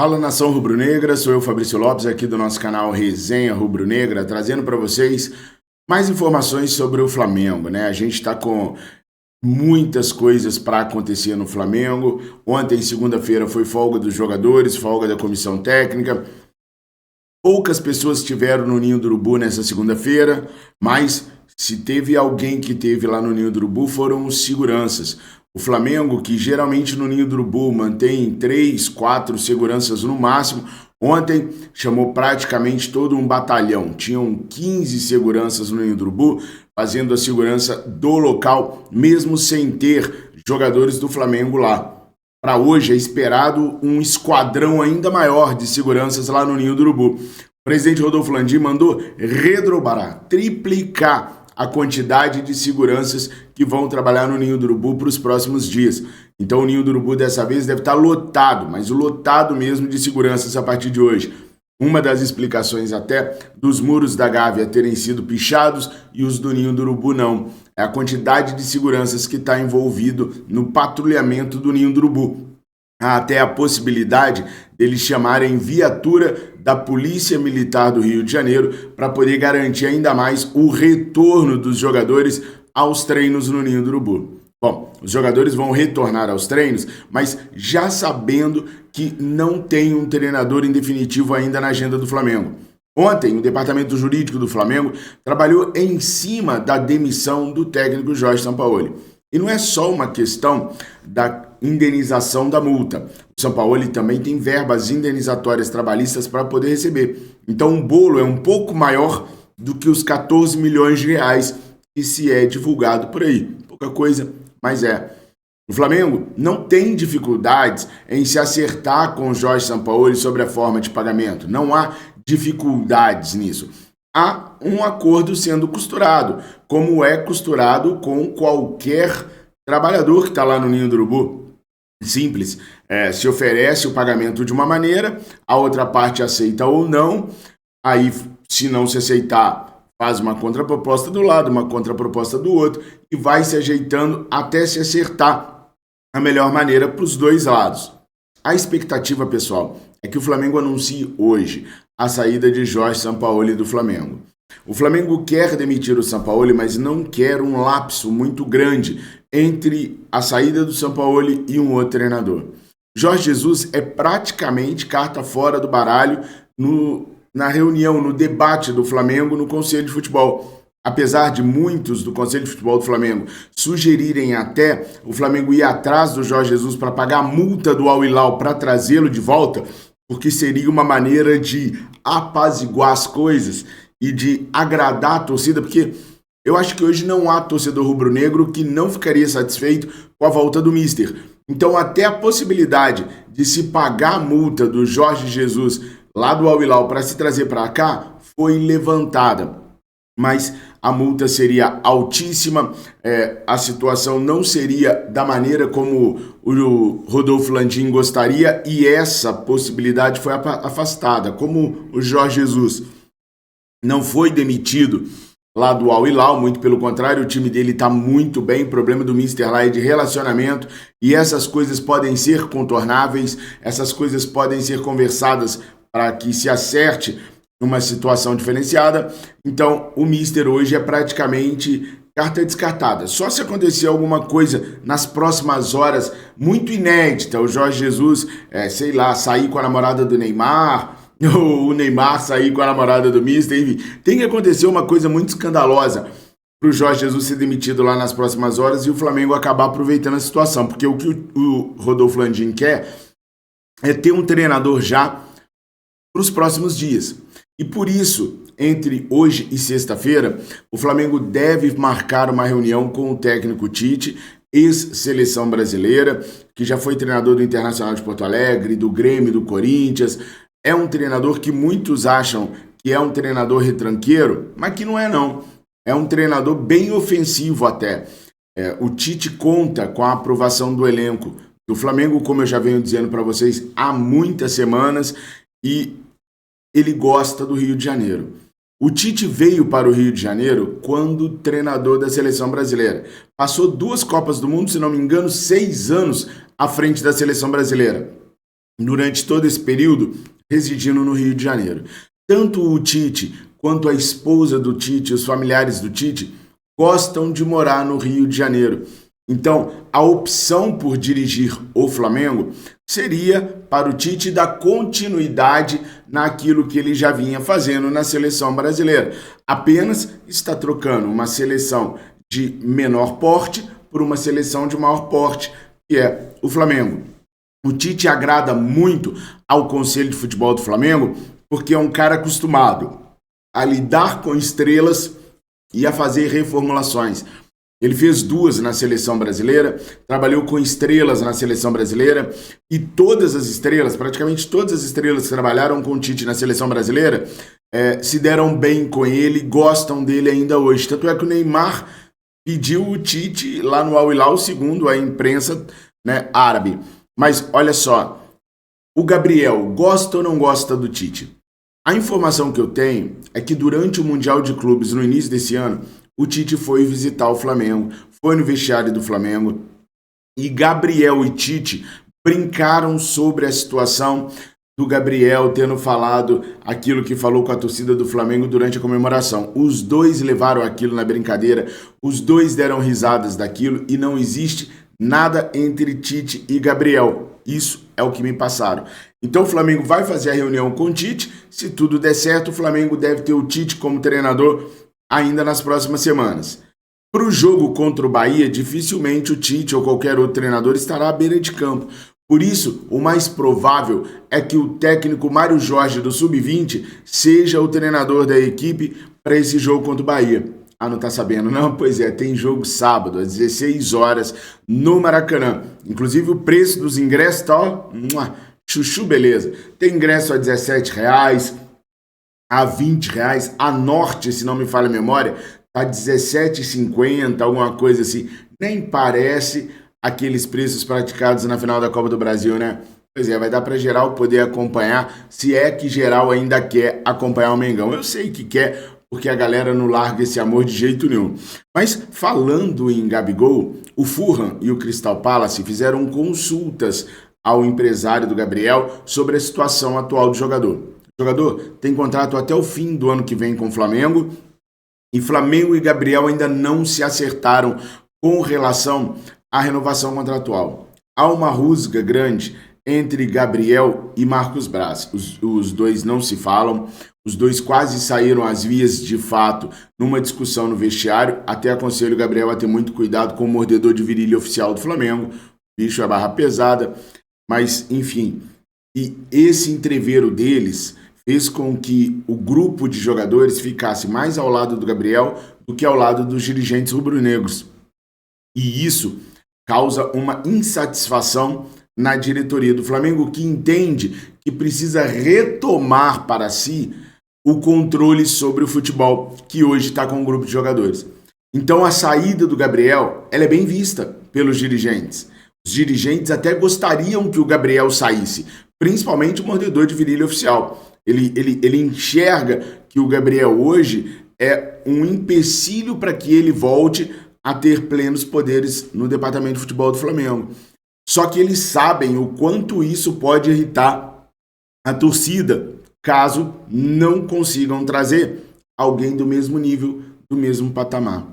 Fala, nação rubro-negra, sou eu, Fabrício Lopes, aqui do nosso canal Resenha Rubro-Negra, trazendo para vocês mais informações sobre o Flamengo, né? A gente está com muitas coisas para acontecer no Flamengo. Ontem, segunda-feira, foi folga dos jogadores, folga da comissão técnica. Poucas pessoas estiveram no Ninho do Urubu nessa segunda-feira, mas se teve alguém que teve lá no Ninho do Urubu foram os seguranças. O Flamengo, que geralmente no Ninho do Urubu mantém 3, 4 seguranças no máximo, ontem chamou praticamente todo um batalhão. Tinham 15 seguranças no Ninho do Urubu, fazendo a segurança do local, mesmo sem ter jogadores do Flamengo lá. Para hoje é esperado um esquadrão ainda maior de seguranças lá no Ninho do Urubu. O presidente Rodolfo Landim mandou redobrar, triplicar a quantidade de seguranças que vão trabalhar no Ninho do Urubu para os próximos dias. Então o Ninho do Urubu dessa vez deve estar lotado, mas lotado mesmo de seguranças a partir de hoje. Uma das explicações até dos muros da Gávea terem sido pichados e os do Ninho do Urubu não. É a quantidade de seguranças que está envolvido no patrulhamento do Ninho do Urubu. Há até a possibilidade deles chamarem viatura da Polícia Militar do Rio de Janeiro para poder garantir ainda mais o retorno dos jogadores aos treinos no Ninho do Urubu. Bom, os jogadores vão retornar aos treinos, mas já sabendo que não tem um treinador em definitivo ainda na agenda do Flamengo. Ontem, o departamento jurídico do Flamengo trabalhou em cima da demissão do técnico Jorge Sampaoli. E não é só uma questão da indenização da multa. O Sampaoli também tem verbas indenizatórias trabalhistas para poder receber. Então o bolo é um pouco maior do que os 14 milhões de reais que se é divulgado por aí. Pouca coisa, mas é. O Flamengo não tem dificuldades em se acertar com o Jorge Sampaoli sobre a forma de pagamento. Não há dificuldades nisso. Há um acordo sendo costurado, como é costurado com qualquer trabalhador que está lá no Ninho do Urubu. Simples, se oferece o pagamento de uma maneira, a outra parte aceita ou não, aí se não se aceitar, faz uma contraproposta do lado, uma contraproposta do outro, e vai se ajeitando até se acertar a melhor maneira para os dois lados. A expectativa, pessoal, é que o Flamengo anuncie hoje a saída de Jorge Sampaoli do Flamengo. O Flamengo quer demitir o Sampaoli, mas não quer um lapso muito grande entre a saída do Sampaoli e um outro treinador. Jorge Jesus é praticamente carta fora do baralho na reunião, no debate do Flamengo no Conselho de Futebol. Apesar de muitos do Conselho de Futebol do Flamengo sugerirem até o Flamengo ir atrás do Jorge Jesus para pagar a multa do Al Hilal para trazê-lo de volta, porque seria uma maneira de apaziguar as coisas e de agradar a torcida, porque eu acho que hoje não há torcedor rubro-negro que não ficaria satisfeito com a volta do Mister. Então até a possibilidade de se pagar a multa do Jorge Jesus lá do Al Hilal para se trazer para cá foi levantada. Mas a multa seria altíssima, a situação não seria da maneira como o Rodolfo Landim gostaria e essa possibilidade foi afastada. Como o Jorge Jesus não foi demitido lá do Al Hilal, muito pelo contrário, o time dele está muito bem, o problema do Mister lá é de relacionamento e essas coisas podem ser contornáveis, essas coisas podem ser conversadas para que se acerte uma situação diferenciada. Então o Mister hoje é praticamente carta descartada. Só se acontecer alguma coisa nas próximas horas muito inédita, o Jorge Jesus, sair com a namorada do Neymar, ou o Neymar sair com a namorada do Mister, enfim, tem que acontecer uma coisa muito escandalosa para o Jorge Jesus ser demitido lá nas próximas horas e o Flamengo acabar aproveitando a situação, porque o que o Rodolfo Landim quer é ter um treinador já para os próximos dias. E por isso, entre hoje e sexta-feira, o Flamengo deve marcar uma reunião com o técnico Tite, ex-seleção brasileira, que já foi treinador do Internacional de Porto Alegre, do Grêmio, do Corinthians. É um treinador que muitos acham que é um treinador retranqueiro, mas que não é não. É um treinador bem ofensivo até. O Tite conta com a aprovação do elenco do Flamengo, como eu já venho dizendo para vocês há muitas semanas, e ele gosta do Rio de Janeiro. O Tite veio para o Rio de Janeiro quando treinador da seleção brasileira. Passou 2 Copas do Mundo, se não me engano, 6 anos à frente da seleção brasileira. durante todo esse período, residindo no Rio de Janeiro. Tanto o Tite quanto a esposa do Tite, os familiares do Tite, gostam de morar no Rio de Janeiro. Então, a opção por dirigir o Flamengo seria para o Tite dar continuidade naquilo que ele já vinha fazendo na seleção brasileira. Apenas está trocando uma seleção de menor porte por uma seleção de maior porte, que é o Flamengo. O Tite agrada muito ao Conselho de Futebol do Flamengo porque é um cara acostumado a lidar com estrelas e a fazer reformulações. Ele fez 2 na seleção brasileira, trabalhou com estrelas na seleção brasileira e todas as estrelas, praticamente todas as estrelas que trabalharam com o Tite na seleção brasileira se deram bem com ele, gostam dele ainda hoje. Tanto é que o Neymar pediu o Tite lá no Al Hilal, segundo a imprensa, né, árabe. Mas olha só, o Gabriel gosta ou não gosta do Tite? A informação que eu tenho é que durante o Mundial de Clubes, no início desse ano, o Tite foi visitar o Flamengo, foi no vestiário do Flamengo e Gabriel e Tite brincaram sobre a situação do Gabriel tendo falado aquilo que falou com a torcida do Flamengo durante a comemoração. Os dois levaram aquilo na brincadeira, os dois deram risadas daquilo e não existe nada entre Tite e Gabriel. Isso é o que me passaram. Então o Flamengo vai fazer a reunião com o Tite. Se tudo der certo, o Flamengo deve ter o Tite como treinador ainda nas próximas semanas. Para o jogo contra o Bahia, dificilmente o Tite ou qualquer outro treinador estará à beira de campo. Por isso, o mais provável é que o técnico Mário Jorge do Sub-20 seja o treinador da equipe para esse jogo contra o Bahia. Ah, não tá sabendo? Não? Pois é, tem jogo sábado, às 16 horas, no Maracanã. Inclusive o preço dos ingressos tá, ó, chuchu beleza. Tem ingresso a R$17, a R$20. A Norte, se não me falha a memória, tá R$17,50, alguma coisa assim. Nem parece aqueles preços praticados na final da Copa do Brasil, né? Pois é, vai dar para geral poder acompanhar, se é que geral ainda quer acompanhar o Mengão. Eu sei que quer, porque a galera não larga esse amor de jeito nenhum. Mas falando em Gabigol, o Fulham e o Crystal Palace fizeram consultas ao empresário do Gabriel sobre a situação atual do jogador. O jogador tem contrato até o fim do ano que vem com o Flamengo, e Flamengo e Gabriel ainda não se acertaram com relação à renovação contratual. Há uma rusga grande entre Gabriel e Marcos Braz. Os dois não se falam, os dois quase saíram às vias de fato numa discussão no vestiário. Até aconselho o Gabriel a ter muito cuidado com o mordedor de virilha oficial do Flamengo. O bicho é barra pesada, mas enfim. E esse entreveiro deles fez com que o grupo de jogadores ficasse mais ao lado do Gabriel do que ao lado dos dirigentes rubro-negros. E isso causa uma insatisfação na diretoria do Flamengo, que entende que precisa retomar para si o controle sobre o futebol, que hoje está com um grupo de jogadores. Então a saída do Gabriel, ela é bem vista pelos dirigentes. Os dirigentes até gostariam que o Gabriel saísse, principalmente o mordedor de virilha oficial. Ele enxerga que o Gabriel hoje é um empecilho para que ele volte a ter plenos poderes no departamento de futebol do Flamengo. Só que eles sabem o quanto isso pode irritar a torcida, caso não consigam trazer alguém do mesmo nível, do mesmo patamar.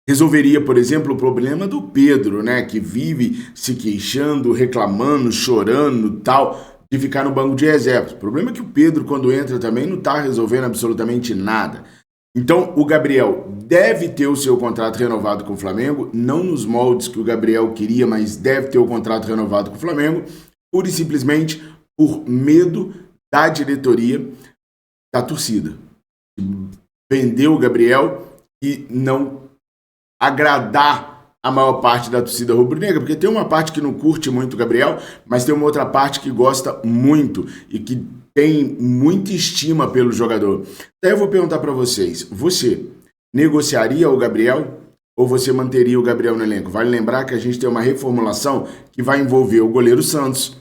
Resolveria, por exemplo, o problema do Pedro, né, que vive se queixando, reclamando, chorando, tal, de ficar no banco de reservas. O problema é que o Pedro, quando entra também, não está resolvendo absolutamente nada. Então, o Gabriel deve ter o seu contrato renovado com o Flamengo, não nos moldes que o Gabriel queria, mas deve ter o contrato renovado com o Flamengo, pura e simplesmente por medo da diretoria, da torcida. Vender o Gabriel e não agradar a maior parte da torcida rubro-negra, porque tem uma parte que não curte muito o Gabriel, mas tem uma outra parte que gosta muito e que tem muita estima pelo jogador. Daí eu vou perguntar para vocês, você negociaria o Gabriel ou você manteria o Gabriel no elenco? Vale lembrar que a gente tem uma reformulação que vai envolver o goleiro Santos,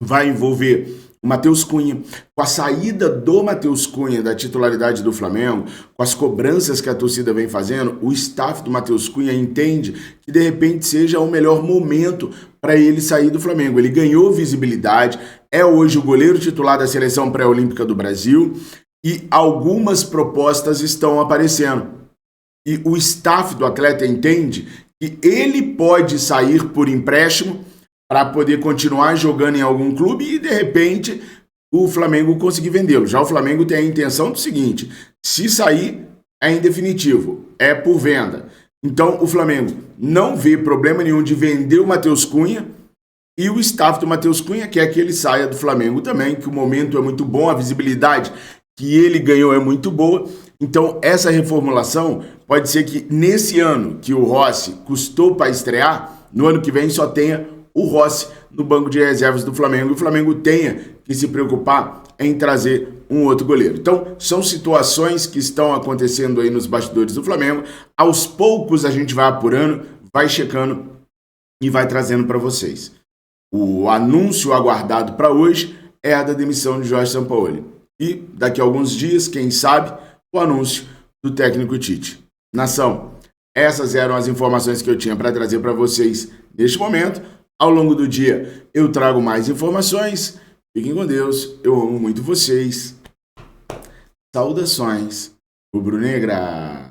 vai envolver o Matheus Cunha. Com a saída do Matheus Cunha da titularidade do Flamengo, com as cobranças que a torcida vem fazendo, o staff do Matheus Cunha entende que de repente seja o melhor momento para ele sair do Flamengo. Ele ganhou visibilidade, é hoje o goleiro titular da seleção pré-olímpica do Brasil e algumas propostas estão aparecendo. E o staff do atleta entende que ele pode sair por empréstimo para poder continuar jogando em algum clube e, de repente, o Flamengo conseguir vendê-lo. Já o Flamengo tem a intenção do seguinte: se sair, é em definitivo, é por venda. Então, o Flamengo não vê problema nenhum de vender o Matheus Cunha e o staff do Matheus Cunha quer que ele saia do Flamengo também, que o momento é muito bom, a visibilidade que ele ganhou é muito boa. Então, essa reformulação pode ser que nesse ano que o Rossi custou para estrear, no ano que vem só tenha o Rossi no banco de reservas do Flamengo e o Flamengo tenha que se preocupar em trazer um outro goleiro. Então, são situações que estão acontecendo aí nos bastidores do Flamengo. Aos poucos a gente vai apurando, vai checando e vai trazendo para vocês. O anúncio aguardado para hoje é a da demissão de Jorge Sampaoli. E daqui a alguns dias, quem sabe, o anúncio do técnico Tite. Nação, essas eram as informações que eu tinha para trazer para vocês neste momento. Ao longo do dia eu trago mais informações. Fiquem com Deus, eu amo muito vocês. Saudações, rubro-negra.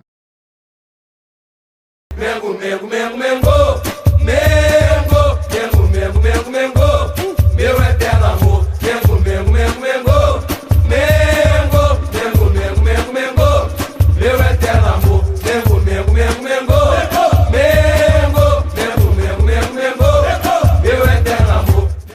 Mengo, mengo, mengo, mengo.